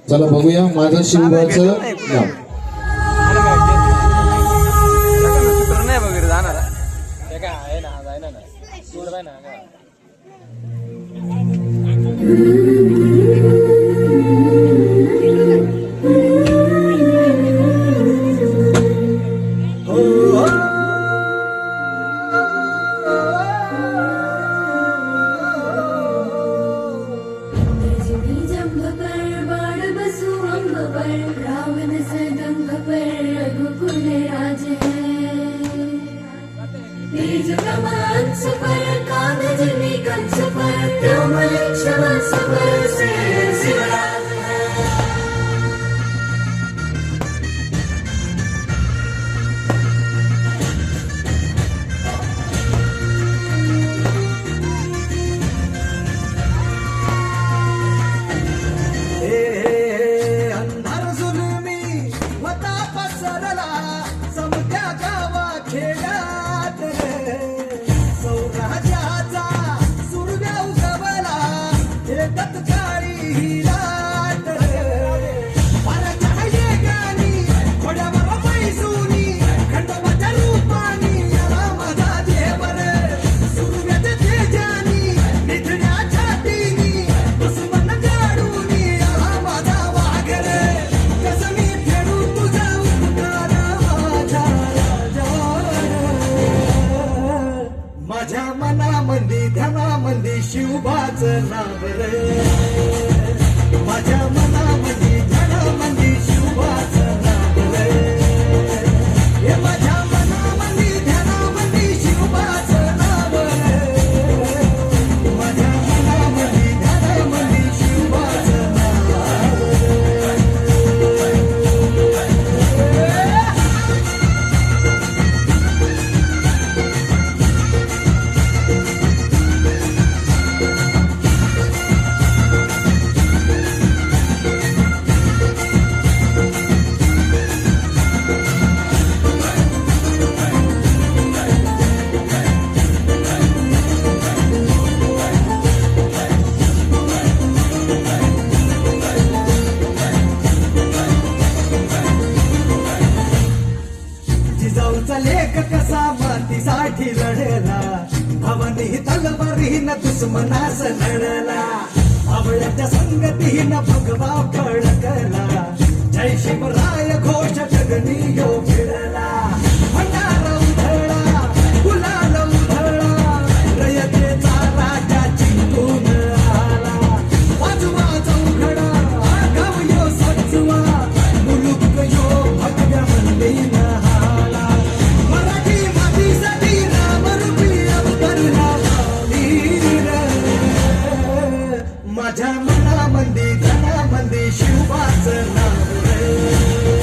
चला बघूया माझं शिवबाचं नाव. नाही वगैरे जाणार ते काय आहे ना जायना ना सोड बाय ना काय रावण सदंग पर रघुकुल राज है तेज कमांस पर कागज कंस पर व्योम लक्ष्मण पर से शिवराज है. माझ्या मनामंदी ध्यानामंदी शिवबाचं नाव रे. माझ्या मनामंदी ध्यानामंदी शिवबाचं नाव रे. हे माझ्या मनामंदी ध्यानामंदी शिवबाचं नाव रे. माझ्या मनामंदी ध्यानामंदी शिवबाचं नाव जिजाऊचा लेख कसा मातीसाठी लढला भवनी तलवारीन दुश्मनास लढला आवळ्याच्या संगतीन भगवा फळकला जय शिवराय घोष जगनी यो फिरला भंडारा उधळला गुलाल उधळला रयतेचा राजा जिंकून आला वाजवा चौघडा आगाव यो सजवा मुलुक यो भगव्या मंदीन माझ्या मनामंदी धनामंदी शिवबाचं नाव रे.